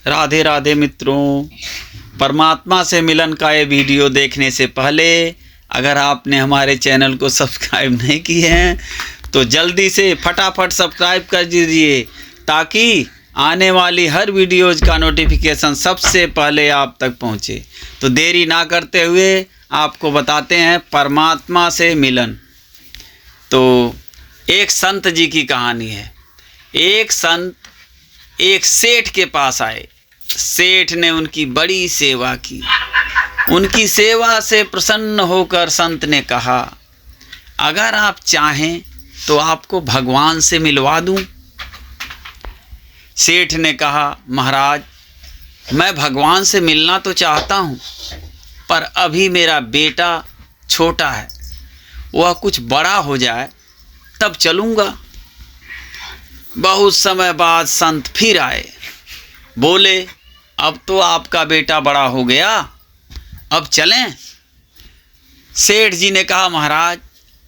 राधे राधे मित्रों, परमात्मा से मिलन का ये वीडियो देखने से पहले अगर आपने हमारे चैनल को सब्सक्राइब नहीं किए हैं तो जल्दी से फटाफट सब्सक्राइब कर दीजिए ताकि आने वाली हर वीडियोज का नोटिफिकेशन सबसे पहले आप तक पहुंचे। तो देरी ना करते हुए आपको बताते हैं परमात्मा से मिलन। तो एक संत जी की कहानी है। एक संत एक सेठ के पास आए। सेठ ने उनकी बड़ी सेवा की। उनकी सेवा से प्रसन्न होकर संत ने कहा, अगर आप चाहें तो आपको भगवान से मिलवा दूं। सेठ ने कहा, महाराज मैं भगवान से मिलना तो चाहता हूं, पर अभी मेरा बेटा छोटा है, वह कुछ बड़ा हो जाए तब चलूँगा। बहुत समय बाद संत फिर आए। बोले, अब तो आपका बेटा बड़ा हो गया, अब चलें। सेठ जी ने कहा, महाराज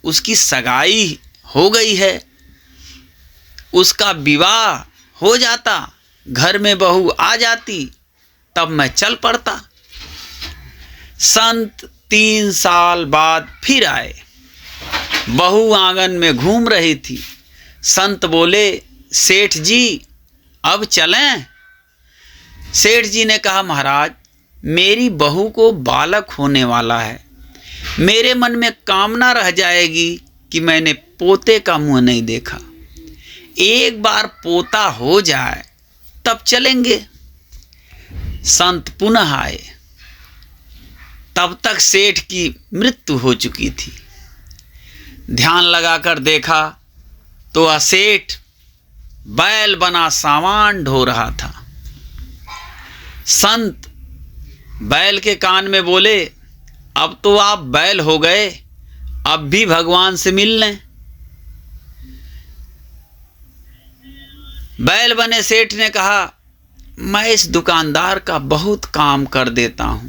उसकी सगाई हो गई है, उसका विवाह हो जाता, घर में बहू आ जाती, तब मैं चल पड़ता। संत 3 साल बाद फिर आए। बहू आंगन में घूम रही थी। संत बोले, सेठ जी अब चलें। सेठ जी ने कहा, महाराज मेरी बहू को बालक होने वाला है, मेरे मन में कामना रह जाएगी कि मैंने पोते का मुंह नहीं देखा। एक बार पोता हो जाए तब चलेंगे। संत पुनः आए। तब तक सेठ की मृत्यु हो चुकी थी। ध्यान लगाकर देखा तो वह सेठ बैल बना सामान ढो रहा था। संत बैल के कान में बोले, अब तो आप बैल हो गए, अब भी भगवान से मिल लें। बैल बने सेठ ने कहा, मैं इस दुकानदार का बहुत काम कर देता हूं,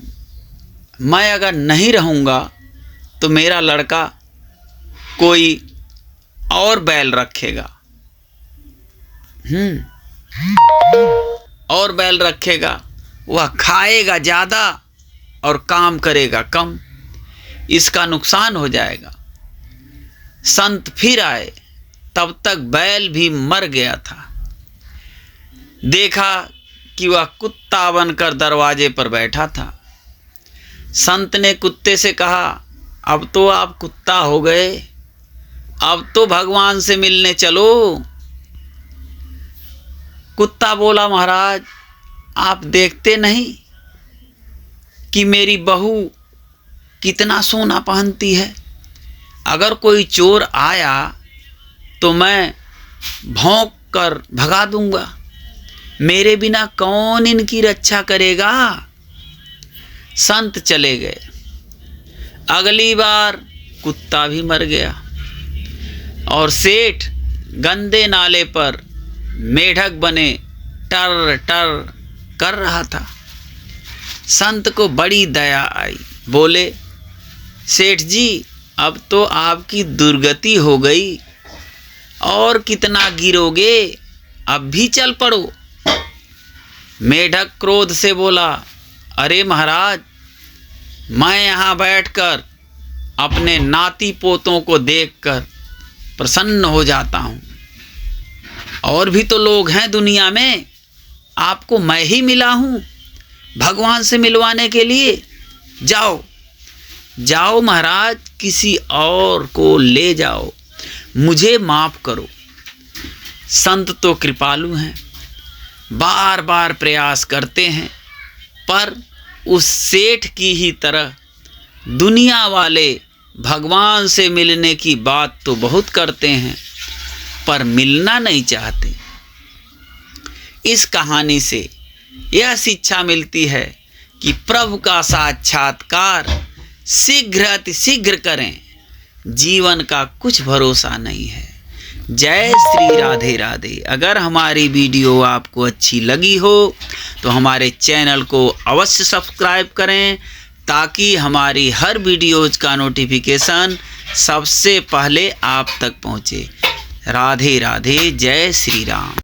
मैं अगर नहीं रहूंगा तो मेरा लड़का कोई और बैल रखेगा, और बैल रखेगा, वह खाएगा ज़्यादा और काम करेगा कम, इसका नुकसान हो जाएगा। संत फिर आए। तब तक बैल भी मर गया था। देखा कि वह कुत्ता बनकर दरवाजे पर बैठा था। संत ने कुत्ते से कहा, अब तो आप कुत्ता हो गए, अब तो भगवान से मिलने चलो। कुत्ता बोला, महाराज आप देखते नहीं कि मेरी बहू कितना सोना पहनती है, अगर कोई चोर आया तो मैं भौंक कर भगा दूंगा, मेरे बिना कौन इनकी रक्षा करेगा। संत चले गए। अगली बार कुत्ता भी मर गया और सेठ गंदे नाले पर मेढक बने टर टर कर रहा था। संत को बड़ी दया आई। बोले, सेठ जी अब तो आपकी दुर्गति हो गई, और कितना गिरोगे, अब भी चल पड़ो। मेढक क्रोध से बोला, अरे महाराज मैं यहाँ बैठकर अपने नाती पोतों को देखकर प्रसन्न हो जाता हूँ, और भी तो लोग हैं दुनिया में, आपको मैं ही मिला हूँ भगवान से मिलवाने के लिए। जाओ जाओ महाराज, किसी और को ले जाओ, मुझे माफ़ करो। संत तो कृपालु हैं, बार बार प्रयास करते हैं, पर उस सेठ की ही तरह दुनिया वाले भगवान से मिलने की बात तो बहुत करते हैं, पर मिलना नहीं चाहते। इस कहानी से यह शिक्षा मिलती है कि प्रभु का साक्षात्कार शीघ्र अतिशीघ्र करें, जीवन का कुछ भरोसा नहीं है। जय श्री राधे राधे। अगर हमारी वीडियो आपको अच्छी लगी हो तो हमारे चैनल को अवश्य सब्सक्राइब करें ताकि हमारी हर वीडियोज का नोटिफिकेशन सबसे पहले आप तक पहुंचे। राधे राधे। जय श्री राम।